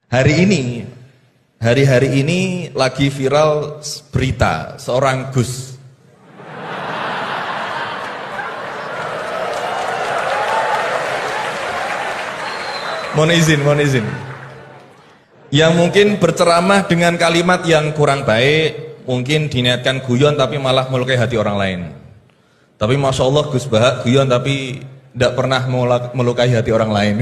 hari-hari ini lagi viral berita seorang Gus. Mohon izin. Yang mungkin berceramah dengan kalimat yang kurang baik, mungkin diniatkan guyon tapi malah melukai hati orang lain. Tapi Masya Allah Gus Bahak guyon tapi tidak pernah melukai hati orang lain.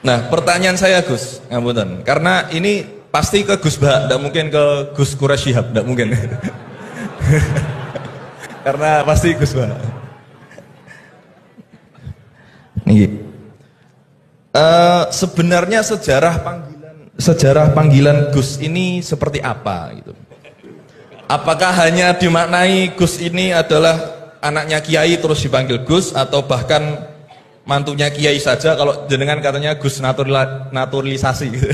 Nah pertanyaan saya Gus, ngapunten, karena ini pasti ke Gus Bahak, tidak mungkin ke Gus Quraisy Shihab, tidak mungkin. Karena pasti Gus Bahak. Sebenarnya sejarah panggilan Gus ini seperti apa gitu? Apakah hanya dimaknai Gus ini adalah anaknya Kiai terus dipanggil Gus, atau bahkan mantunya Kiai saja, kalau jenengan katanya Gus naturalisasi gitu.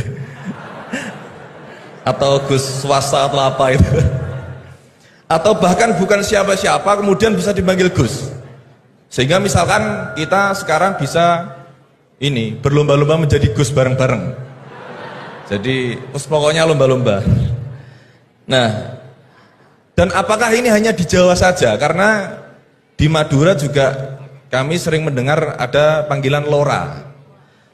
Atau Gus swasta atau apa itu, atau bahkan bukan siapa-siapa kemudian bisa dipanggil Gus, sehingga misalkan kita sekarang bisa ini berlomba-lomba menjadi Gus bareng-bareng. Jadi pokoknya lomba-lomba. Nah, dan apakah ini hanya di Jawa saja? Karena di Madura juga kami sering mendengar ada panggilan Lora.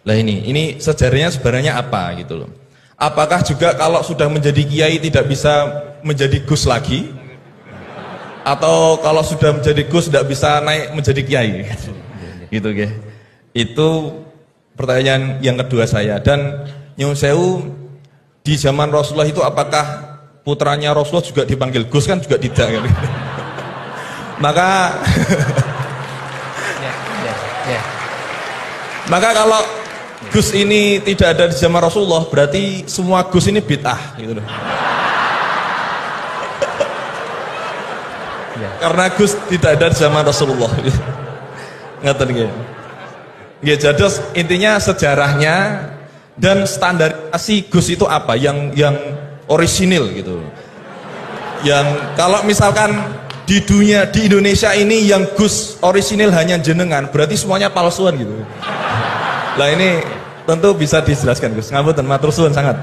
Lah ini sejarahnya sebenarnya apa gitu loh. Apakah juga kalau sudah menjadi kiai tidak bisa menjadi Gus lagi? Atau kalau sudah menjadi Gus tidak bisa naik menjadi kiai? Gitu ya. Itu pertanyaan yang kedua saya. Dan Nyun Sewu, di zaman Rasulullah itu apakah putranya Rasulullah juga dipanggil Gus? Kan juga tidak kan? Maka kalau Gus ini tidak ada di zaman Rasulullah, berarti semua Gus ini bid'ah gitu loh. Karena Gus tidak ada di zaman Rasulullah. Ngerti nggih? Ya, jadi intinya sejarahnya dan standarisasi Gus itu apa yang orisinil gitu. Yang kalau misalkan di dunia, di Indonesia ini yang Gus orisinil hanya jenengan, berarti semuanya palsuan gitu. Lah ini tentu bisa dijelaskan Gus. Ngapunten, matur suwun sangat.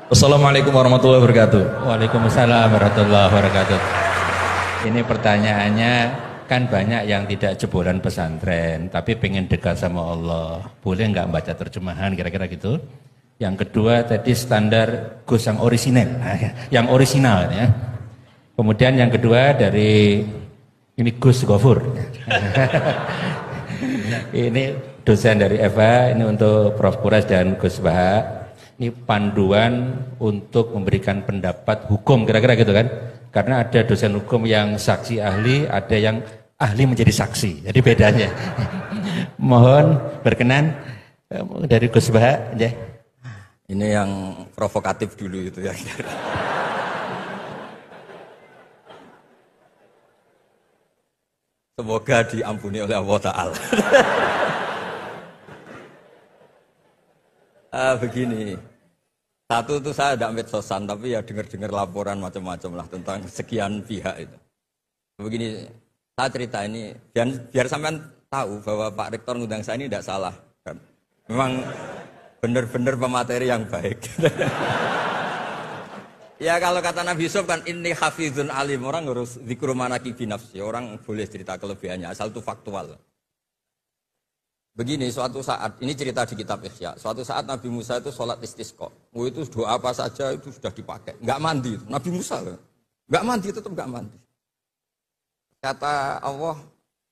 Wassalamualaikum warahmatullahi wabarakatuh. Waalaikumsalam warahmatullahi wabarakatuh. Ini pertanyaannya, kan banyak yang tidak jebolan pesantren tapi pengen dekat sama Allah, boleh nggak baca terjemahan kira-kira gitu. Yang kedua tadi standar Gus yang orisinal, yang orisinal ya. Kemudian yang kedua dari ini Gus Gofur. Ini dosen dari Eva, ini untuk Prof Quraisy dan Gus Bahak. Ini panduan untuk memberikan pendapat hukum kira-kira gitu kan. Karena ada dosen hukum yang saksi ahli, ada yang ahli menjadi saksi. Jadi bedanya. Mohon berkenan dari Gus Bahak. Ya. Ini yang provokatif dulu itu ya. Semoga diampuni oleh Allah Ta'ala. Begini. Satu itu saya tidak medsosan, tapi ya dengar-dengar laporan macam-macam lah tentang sekian pihak itu. Begini, saya cerita ini biar sampean tahu bahwa Pak Rektor ngundang saya ini tidak salah. Kan? Memang benar-benar pemateri yang baik. Ya kalau kata Nabi Yusuf kan ini hafizun alim, orang harus dzikru manaki binafsi, orang boleh cerita kelebihannya asal itu faktual. Begini, suatu saat, ini cerita di kitab Ihya, suatu saat Nabi Musa itu sholat istisqa. Itu doa apa saja itu sudah dipakai. Enggak mandi, Nabi Musa loh. Enggak mandi, tetap enggak mandi. Kata Allah,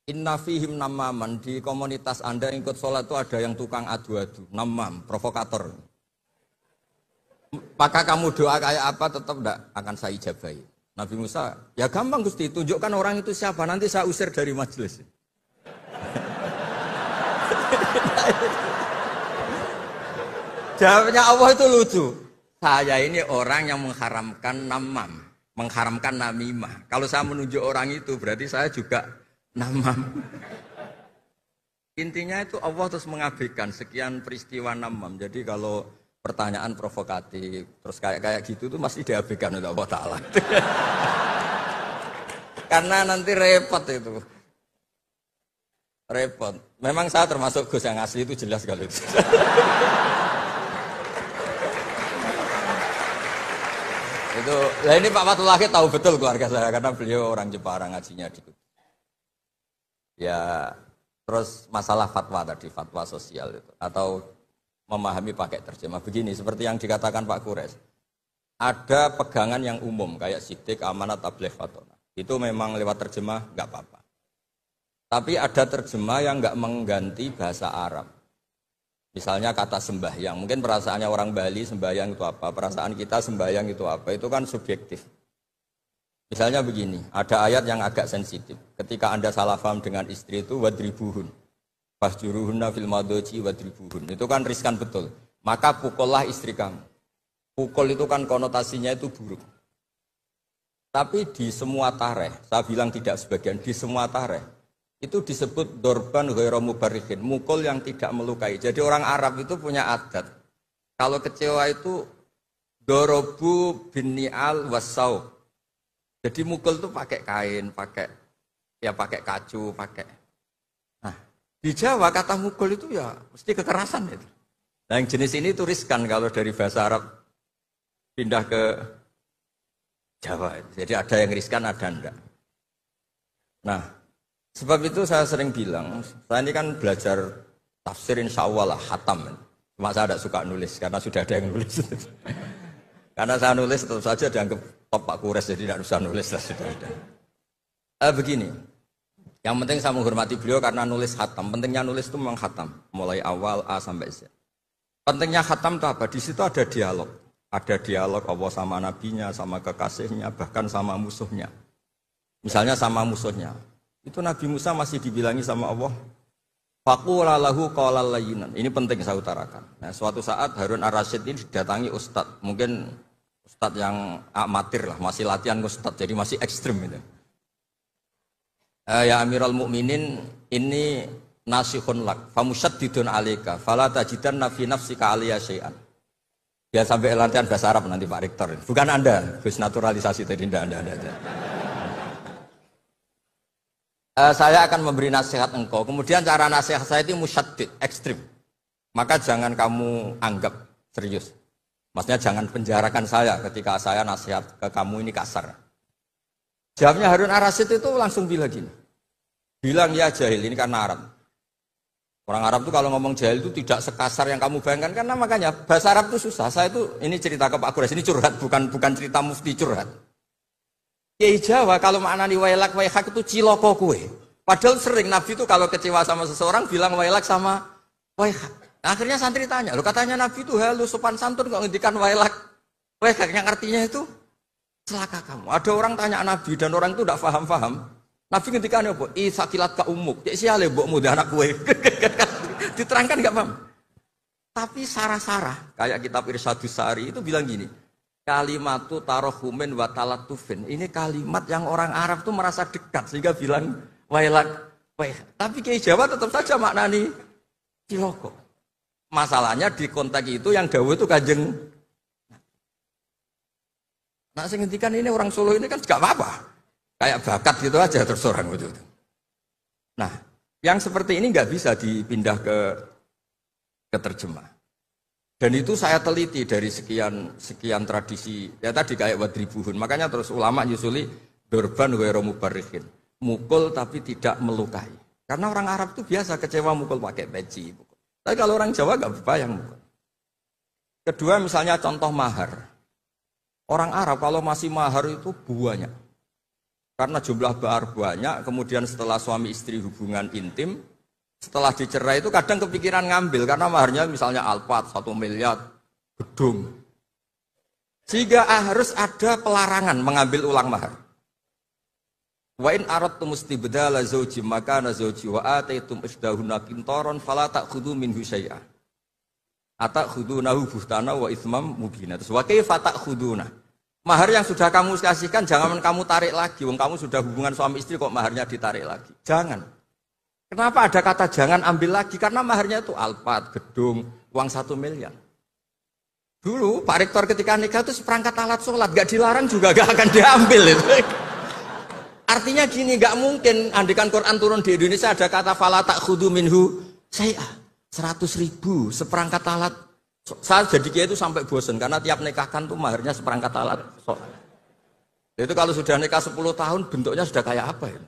inna fihim namaman, di komunitas Anda yang ikut sholat itu ada yang tukang adu-adu, namam, provokator. Maka kamu doa kayak apa tetap enggak akan saya ijabahi. Nabi Musa, ya gampang Gusti, tunjukkan orang itu siapa, nanti saya usir dari majelis. Jawabnya Allah itu lucu. Saya ini orang yang mengharamkan namam, mengharamkan namimah. Kalau saya menunjuk orang itu berarti saya juga namam. Intinya itu Allah terus mengabaikan sekian peristiwa namam. Jadi kalau pertanyaan provokatif terus kayak gitu tuh masih diabaikan oleh Allah Ta'ala. Karena nanti repot itu. Repot. Memang saya termasuk Gus yang asli itu jelas kalau itu. Itu, lah ini Pak Fatullah tahu betul keluarga saya karena beliau orang Jepara ngajinya di Kudus. Ya, terus masalah fatwa tadi, fatwa sosial itu atau memahami pakai terjemah begini seperti yang dikatakan Pak Kures. Ada pegangan yang umum kayak sidik, amanat, tabligh, fatona. Itu memang lewat terjemah nggak apa-apa. Tapi ada terjemah yang nggak mengganti bahasa Arab. Misalnya kata sembahyang, mungkin perasaannya orang Bali sembahyang itu apa, perasaan kita sembahyang itu apa, itu kan subjektif. Misalnya begini, ada ayat yang agak sensitif. Ketika Anda salah paham dengan istri itu wadribuhun. Fahjuruhunna fil madoji wadribuhun. Itu kan riskan betul. Maka pukullah istri kamu. Pukul itu kan konotasinya itu buruk. Tapi di semua tareh, saya bilang tidak sebagian, di semua tareh, itu disebut dorban ghairu mubarrihin, mukul yang tidak melukai. Jadi orang Arab itu punya adat. Kalau kecewa itu dorobu bin ni'al wasau. Jadi mukul itu pakai kain, pakai kacu, pakai. Nah, di Jawa kata mukul itu ya mesti kekerasan itu. Nah, yang jenis ini itu riskan kalau dari bahasa Arab pindah ke Jawa. Jadi ada yang riskan, ada enggak. Nah, sebab itu saya sering bilang, saya ini kan belajar tafsir insya Allah lah, khatam. Cuma saya tidak suka nulis, karena sudah ada yang nulis. Karena saya nulis tetap saja dianggap top Pak Kures, jadi tidak usah nulis lah, sudah ada. Begini, yang penting saya menghormati beliau karena nulis khatam. Pentingnya nulis itu memang khatam, mulai awal A sampai Z. Pentingnya khatam itu apa? Di situ ada dialog. Ada dialog Allah sama nabinya, sama kekasihnya, bahkan sama musuhnya. Misalnya sama musuhnya. Itu Nabi Musa masih dibilangi sama Allah. Faqula lahu qawlan layyinan. Ini penting saya utarakan. Nah, suatu saat Harun Ar-Rasyid ini didatangi ustadz. Mungkin ustadz yang amatir lah, masih latihan ustadz, jadi masih ekstrim itu. Ya Amirul Mukminin, ini nasihun lak, famusyaddidun alaika, fala tajidanna fi nafsika aliyya syai'an. Ya sampai latihan bahasa Arab nanti Pak Rektor. Bukan Anda, Gus naturalisasi tadi Anda. Saya akan memberi nasihat engkau. Kemudian cara nasihat saya itu musyaddid, ekstrim. Maka jangan kamu anggap serius. Maksudnya jangan penjarakan saya ketika saya nasihat ke kamu ini kasar. Jawabnya Harun Ar-Rasyid itu langsung bilang gini. Bilang ya jahil, ini karena Arab. Orang Arab itu kalau ngomong jahil itu tidak sekasar yang kamu bayangkan. Karena makanya bahasa Arab itu susah. Saya itu, ini cerita ke Pak Kures, ini curhat, bukan cerita mufti curhat. Kiai Jawa kalau maknani wailak waihak itu ciloko kue. Padahal sering Nabi itu kalau kecewa sama seseorang bilang wailak sama waihak. Akhirnya santri tanya, lo katanya Nabi itu halus sopan santun kok ngendikan wailak waihak yang artinya itu celaka kamu. Ada orang tanya Nabi dan orang itu tidak paham. Nabi ngendikan apa? Isakilat ka umuk. Cek siale mbokmu anak kue. Diterangkan enggak paham. Tapi sarah-sarah kayak kitab Irsyadus Sari itu bilang gini. Kalimatu tarohumin wa talatufin. Ini kalimat yang orang Arab tuh merasa dekat sehingga bilang wailak. Tapi Kiai Jawa tetap saja maknani ciloko. Masalahnya di konteks itu yang dawuh itu Kanjeng. Nah, sing ngendikan ini orang Solo ini kan enggak apa-apa. Kayak bakat gitu aja terus orang gitu. Nah, yang seperti ini enggak bisa dipindah ke terjemah. Dan itu saya teliti dari sekian tradisi, ya tadi kayak wadribuhun. Makanya terus ulama nyusuli dorban ghairu mubarrihin. Mukul tapi tidak melukai. Karena orang Arab itu biasa kecewa mukul pakai peci. Tapi kalau orang Jawa gak berbayang mukul. Kedua misalnya contoh mahar. Orang Arab kalau masih mahar itu banyak. Karena jumlah mahar banyak, kemudian setelah suami istri hubungan intim, setelah dicerai itu kadang kepikiran ngambil karena maharnya misalnya Alphard 1 miliar gedung. Sehingga harus ada pelarangan mengambil ulang mahar. Wa in aradtum istibdala zawji makana zawji wa ataitum isdahunna qintaran fala ta'khudhu minhu syai'a. Atakhudunahu buhtana wa itsmam mubina. Terus wa kaifa ta'khuduna? Mahar yang sudah kamu kasihkan jangan kamu tarik lagi. Wong kamu sudah hubungan suami istri kok maharnya ditarik lagi. Jangan. Kenapa ada kata jangan ambil lagi? Karena maharnya itu Alphard, gedung, uang 1 miliar. Dulu Pak Rektor ketika nikah itu seperangkat alat sholat, gak dilarang juga gak akan diambil itu. Artinya gini, nggak mungkin andikan Quran turun di Indonesia ada kata fala ta'khudhu minhu syai'ah 100.000 seperangkat alat. Saya jadi kiai itu sampai bosen karena tiap nikahkan tuh maharnya seperangkat alat. Itu kalau sudah nikah 10 tahun bentuknya sudah kayak apa ya?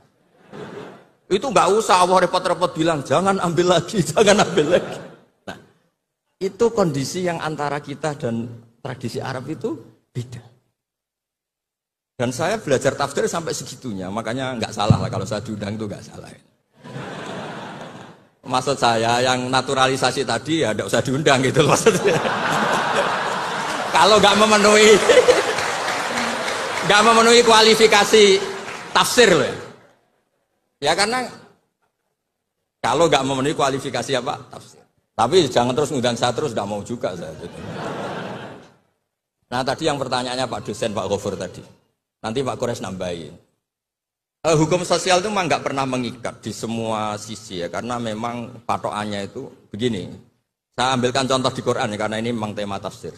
Itu nggak usah Allah repot-repot bilang jangan ambil lagi, jangan ambil lagi. Nah, itu kondisi yang antara kita dan tradisi Arab itu beda. Dan saya belajar tafsir sampai segitunya, makanya nggak salah lah kalau saya diundang itu nggak salah. Maksud saya yang naturalisasi tadi ya nggak usah diundang gitu maksudnya. Kalau nggak memenuhi kualifikasi tafsir loh. Ya karena kalau nggak memenuhi kualifikasi apa tafsir. Tapi jangan terus ngundang saya terus, nggak mau juga saya. Gitu. Nah tadi yang pertanyaannya Pak dosen Pak Ghafur tadi. Nanti Pak Kores nambahin. Hukum sosial itu memang nggak pernah mengikat di semua sisi ya, karena memang patokannya itu begini. Saya ambilkan contoh di Quran ya, karena ini memang tema tafsir.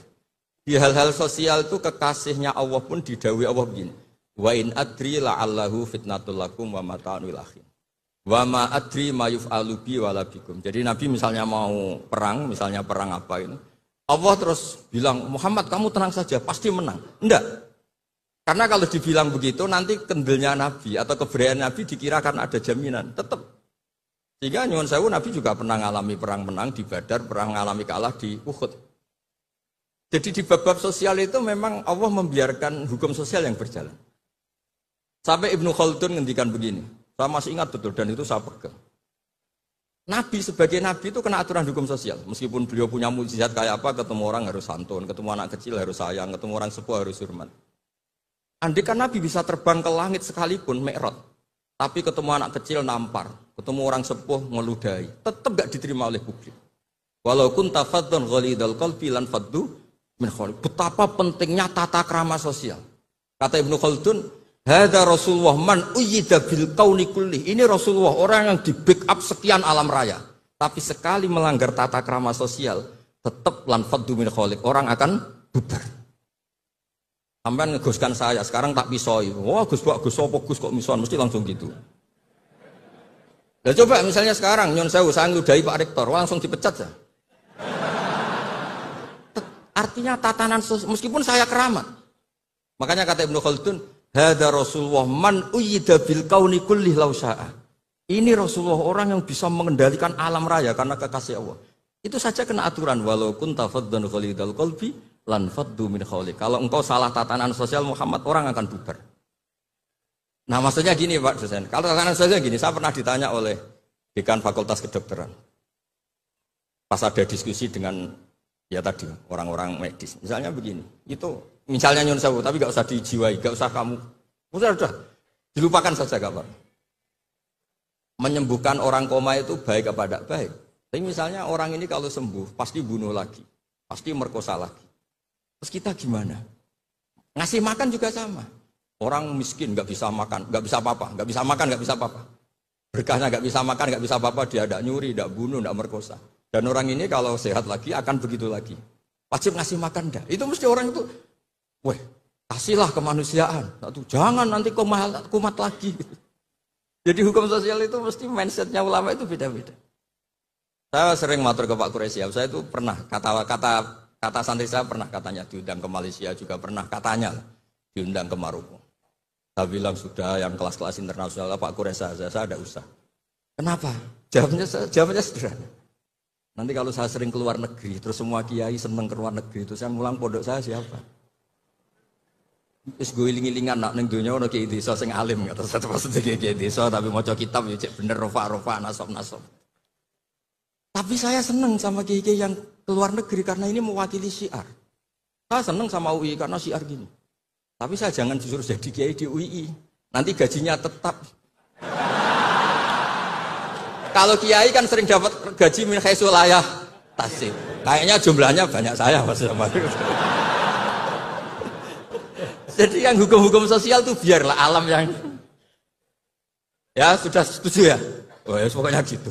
Di hal-hal sosial itu kekasihnya Allah pun didhawuhi Allah begini. Wa in adri la'allahu fitnatul lakum wa mata'un lil akhin. Wa ma adri ma yuf'alu bi wala bikum. Jadi Nabi misalnya mau perang, misalnya perang apa ini, Allah terus bilang, Muhammad kamu tenang saja, pasti menang. Enggak. Karena kalau dibilang begitu, nanti kendilnya Nabi atau keberanian Nabi dikira karena ada jaminan. Tetap. Sehingga nyuwun sewu Nabi juga pernah mengalami perang menang di Badar, pernah mengalami kalah di Uhud. Jadi di bab-bab sosial itu memang Allah membiarkan hukum sosial yang berjalan. Sampai Ibnu Khaldun ngendikan begini. Saya masih ingat betul dan itu saya pegang. Nabi sebagai Nabi itu kena aturan hukum sosial. Meskipun beliau punya mukjizat kayak apa, ketemu orang harus santun, ketemu anak kecil harus sayang, ketemu orang sepuh harus hormat. Andai kan Nabi bisa terbang ke langit sekalipun, Mi'raj, tapi ketemu anak kecil nampar, ketemu orang sepuh ngeludahi, tetap gak diterima oleh publik. Walaupun tafadzun ghalidul qalbi lan faddu min khawli. Betapa pentingnya tata krama sosial. Kata Ibnu Khaldun, hadza Rasulullah man uyyida bil kauni kulli. Ini Rasulullah orang yang di backup sekian alam raya. Tapi sekali melanggar tata krama sosial, tetap lan faddu min khawli. Orang akan bubar. Sampai ngegoskan saya, sekarang tak pisoi. Wah Gus apa Gus kok mison, mesti langsung gitu. Nah coba misalnya sekarang, nyon sewu, saya ngeludahi Pak Rektor, langsung dipecat ya. Artinya tatanan sosial, meskipun saya keramat. Makanya kata Ibnu Khaldun, hadza Rasulullah man uyyida bil kauni kulli law syaa. Ini Rasulullah orang yang bisa mengendalikan alam raya karena kekasih Allah. Itu saja kena aturan, walau kunta faddan ghalidal qalbi lan faddu min khawlik. Kalau engkau salah tatanan sosial Muhammad, orang akan bubar. Nah maksudnya gini Pak dosen, kalau tatanan sosial gini, saya pernah ditanya oleh dekan Fakultas Kedokteran. Pas ada diskusi dengan ya tadi orang-orang medis, misalnya begini, itu misalnya nyun sewu, tapi gak usah dijiwai, gak usah kamu, udah dilupakan saja gak Pak. Menyembuhkan orang koma itu baik apa tidak baik. Tapi misalnya orang ini kalau sembuh, pasti bunuh lagi, pasti merkosa lagi. Terus kita gimana? Ngasih makan juga sama. Orang miskin nggak bisa makan, nggak bisa apa-apa, nggak bisa makan, nggak bisa apa-apa. Berkahnya nggak bisa makan, nggak bisa apa-apa, dia tidak nyuri, tidak bunuh, tidak merkosa. Dan orang ini kalau sehat lagi akan begitu lagi. Wajib ngasih makan dah. Itu mesti orang itu, weh, kasihlah kemanusiaan. Jangan nanti kumat lagi. Jadi hukum sosial itu mesti mindsetnya ulama itu beda-beda. Saya sering matur ke Pak Quraisyah, saya itu pernah kata santri saya pernah katanya diundang ke Malaysia juga pernah katanya diundang ke Maroko. Saya bilang sudah yang kelas-kelas internasional Pak Quraisyah saya ada usah. Kenapa? Jawabnya sederhana. Nanti kalau saya sering keluar negeri, terus semua kiai seneng keluar negeri, terus saya mulang pondok saya siapa? Wis gue iling-ilingan nak ning donya ono kiai desa sing alim kata saya maksudnya kiai desa tapi maca kitab ya cek bener rofa nasab. Tapi saya seneng sama kiai-kiai yang keluar negeri karena ini mewakili syiar. Saya seneng sama UI karena syiar gini. Tapi saya jangan disuruh jadi kiai di UI. Nanti gajinya tetap. Kalau kiai kan sering dapat gaji min khaisul layah tasib. Kayaknya jumlahnya banyak saya Mas. Jadi yang hukum-hukum sosial itu biarlah alam yang ya sudah setuju ya. Oh ya pokoknya gitu.